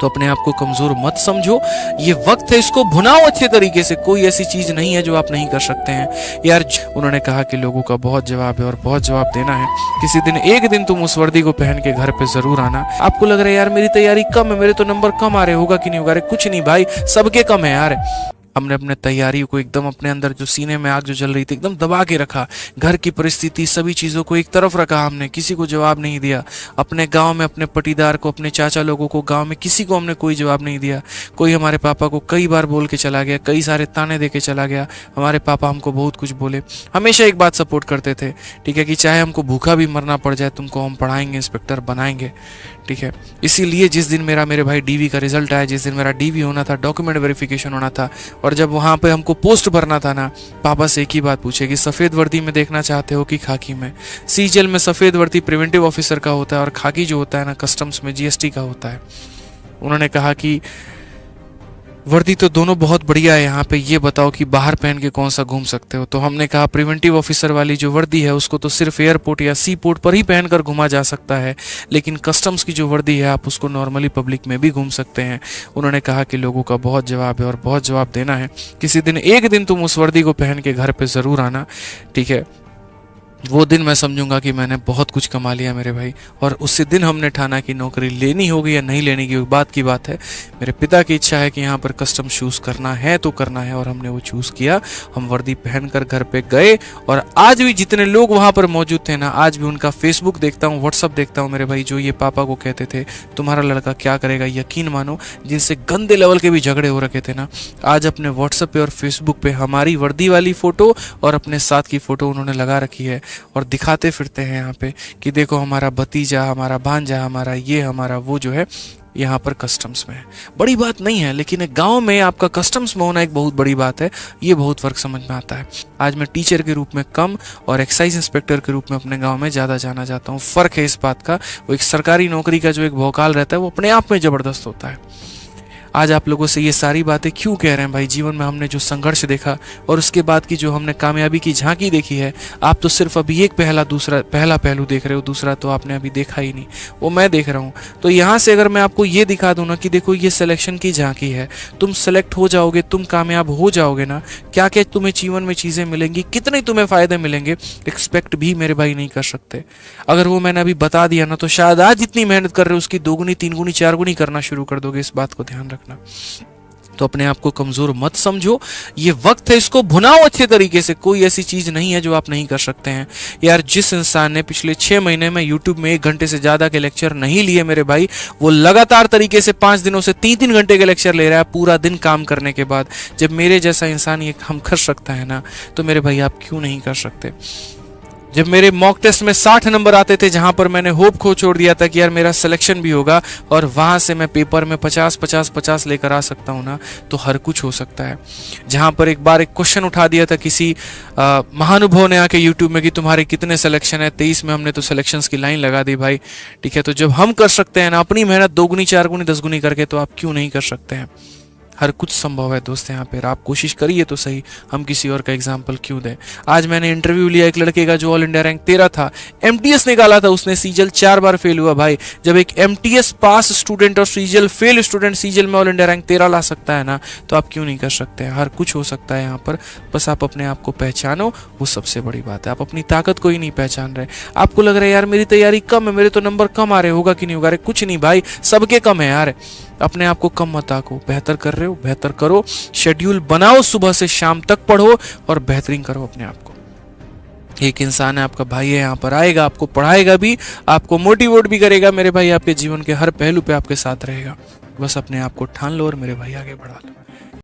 तो अपने आप को कमजोर मत समझो, ये वक्त है, इसको भुनाओ अच्छे तरीके से। कोई ऐसी चीज नहीं है जो आप नहीं कर सकते हैं यार। उन्होंने कहा कि लोगों का बहुत जवाब है और बहुत जवाब देना है। किसी दिन एक दिन तुम उस वर्दी को पहन के घर पे जरूर आना। आपको लग रहा है यार मेरी तैयारी कम है, मेरे तो नंबर कम आ रहे, होगा कि नहीं होगा? अरे कुछ नहीं भाई, सबके कम है यार। हमने अपने तैयारी को एकदम अपने अंदर, जो सीने में आग जो जल रही थी, एकदम दबा के रखा। घर की परिस्थिति, सभी चीज़ों को एक तरफ रखा हमने, किसी को जवाब नहीं दिया। अपने गांव में अपने पटीदार को, अपने चाचा लोगों को, गांव में किसी को हमने कोई जवाब नहीं दिया। कोई हमारे पापा को कई बार बोल के चला गया, कई सारे ताने दे के चला गया। हमारे पापा हमको बहुत कुछ बोले, हमेशा एक बात सपोर्ट करते थे, ठीक है, कि चाहे हमको भूखा भी मरना पड़ जाए, तुमको हम पढ़ाएंगे, इंस्पेक्टर बनाएंगे, ठीक है। इसीलिए जिस दिन मेरे भाई डीवी का रिजल्ट आया, जिस दिन मेरा डीवी होना था, डॉक्यूमेंट वेरिफिकेशन होना था, और जब वहाँ पे हमको पोस्ट भरना था ना, पापा से एक ही बात पूछे कि सफ़ेद वर्दी में देखना चाहते हो कि खाकी में? सीजल में सफ़ेद वर्दी प्रिवेंटिव ऑफिसर का होता है और खाकी जो होता है ना, कस्टम्स में जीएसटी का होता है। उन्होंने कहा कि वर्दी तो दोनों बहुत बढ़िया है, यहाँ पे ये बताओ कि बाहर पहन के कौन सा घूम सकते हो? तो हमने कहा प्रिवेंटिव ऑफिसर वाली जो वर्दी है उसको तो सिर्फ एयरपोर्ट या सी पोर्ट पर ही पहनकर घुमा जा सकता है, लेकिन कस्टम्स की जो वर्दी है आप उसको नॉर्मली पब्लिक में भी घूम सकते हैं। उन्होंने कहा कि लोगों का बहुत जवाब है और बहुत जवाब देना है। किसी दिन एक दिन तुम उस वर्दी को पहन के घर पे ज़रूर आना, ठीक है। वो दिन मैं समझूंगा कि मैंने बहुत कुछ कमा लिया मेरे भाई। और उसी दिन हमने ठाना कि नौकरी लेनी होगी या नहीं लेने की बात है। मेरे पिता की इच्छा है कि यहाँ पर कस्टम चूज़ करना है तो करना है, और हमने वो चूज़ किया। हम वर्दी पहनकर घर पे गए, और आज भी जितने लोग वहाँ पर मौजूद थे ना, आज भी उनका फेसबुक देखता हूँ, व्हाट्सअप देखता हूँ मेरे भाई, जो ये पापा को कहते थे तुम्हारा लड़का क्या करेगा, यकीन मानो जिनसे गंदे लेवल के भी झगड़े हो रखे थे ना, आज अपने व्हाट्सएप पे और फेसबुक पे हमारी वर्दी वाली फ़ोटो और अपने साथ की फ़ोटो उन्होंने लगा रखी है, और दिखाते फिरते हैं यहाँ पे कि देखो हमारा भतीजा, हमारा भांजा, हमारा ये, हमारा वो जो है यहाँ पर कस्टम्स में है। बड़ी बात नहीं है, लेकिन एक गांव में आपका कस्टम्स में होना एक बहुत बड़ी बात है। ये बहुत फ़र्क समझ में आता है। आज मैं टीचर के रूप में कम और एक्साइज इंस्पेक्टर के रूप में अपने गांव में ज़्यादा जाना जाता हूँ। फ़र्क है इस बात का। वो एक सरकारी नौकरी का जो एक भौकाल रहता है वो अपने आप में ज़बरदस्त होता है। आज आप लोगों से ये सारी बातें क्यों कह रहे हैं भाई? जीवन में हमने जो संघर्ष देखा और उसके बाद की जो हमने कामयाबी की झांकी देखी है, आप तो सिर्फ अभी एक पहला पहलू देख रहे हो, दूसरा तो आपने अभी देखा ही नहीं, वो मैं देख रहा हूँ। तो यहाँ से अगर मैं आपको ये दिखा दूँ ना कि देखो ये सिलेक्शन की झांकी है, तुम सेलेक्ट हो जाओगे, तुम कामयाब हो जाओगे ना, क्या क्या तुम्हें जीवन में चीज़ें मिलेंगी, कितने तुम्हें फ़ायदे मिलेंगे, एक्सपेक्ट भी मेरे भाई नहीं कर सकते। अगर वो मैंने अभी बता दिया ना, तो शायद आज जितनी मेहनत कर रहे हो उसकी 2 गुनी 3 गुनी 4 गुनी करना शुरू कर दोगे। इस बात को ध्यान रखना। तो अपने आप को कमजोर मत समझो, ये वक्त है, इसको भुनाओ अच्छे तरीके से। कोई ऐसी चीज नहीं है जो आप नहीं कर सकते हैं यार। जिस इंसान ने पिछले 6 महीने में YouTube में 1 घंटे से ज्यादा के लेक्चर नहीं लिए मेरे भाई, वो लगातार तरीके से 5 दिनों से 3-3 घंटे के लेक्चर ले रहा है पूरा दिन काम करने के बाद। जब मेरे जैसा इंसान ये हम कर सकता है ना, तो मेरे भाई आप क्यों नहीं कर सकते? जब मेरे मॉक टेस्ट में 60 नंबर आते थे, जहां पर मैंने होप खो छोड़ दिया था कि यार मेरा सिलेक्शन भी होगा, और वहां से मैं पेपर में 50-50-50 लेकर आ सकता हूं ना, तो हर कुछ हो सकता है। जहां पर एक बार एक क्वेश्चन उठा दिया था किसी महानुभव ने आके यूट्यूब में कि तुम्हारे कितने सिलेक्शन है, 23 में, हमने तो सिलेक्शंस की लाइन लगा दी भाई, ठीक है। तो जब हम कर सकते हैं ना अपनी मेहनत 2 गुनी 4 गुनी 10 गुनी करके, तो आप क्यों नहीं कर सकते हैं? हर कुछ संभव है दोस्त यहाँ पे। आप कोशिश करिए तो सही, हम किसी और का एग्जाम्पल क्यों दें। आज मैंने इंटरव्यू लिया एक लड़के का जो ऑल इंडिया रैंक 13 था, एमटीएस निकाला था उसने, सीजल 4 बार फेल हुआ भाई। जब एक एमटीएस पास स्टूडेंट और सीजल फेल स्टूडेंट सीजल में ऑल इंडिया रैंक 13 ला सकता है ना, तो आप क्यों नहीं कर सकते हैं? हर कुछ हो सकता है यहाँ पर। बस आप अपने आप को पहचानो, वो सबसे बड़ी बात है। आप अपनी ताकत को ही नहीं पहचान रहे। आपको लग रहा है यार मेरी तैयारी कम है, मेरे तो नंबर कम आ रहे, होगा कि नहीं होगा? अरे कुछ नहीं भाई, सबके कम है यार। अपने आप को कम मत आको, बेहतर कर रहे हो बेहतर करो, शेड्यूल बनाओ, सुबह से शाम तक पढ़ो और बेहतरीन करो अपने आप को। एक इंसान है, आपका भाई है, यहाँ पर आएगा, आपको पढ़ाएगा भी, आपको मोटिवेट भी करेगा मेरे भाई, आपके जीवन के हर पहलू पे आपके साथ रहेगा। बस अपने आप को ठान लो और मेरे भाई आगे बढ़ा लो।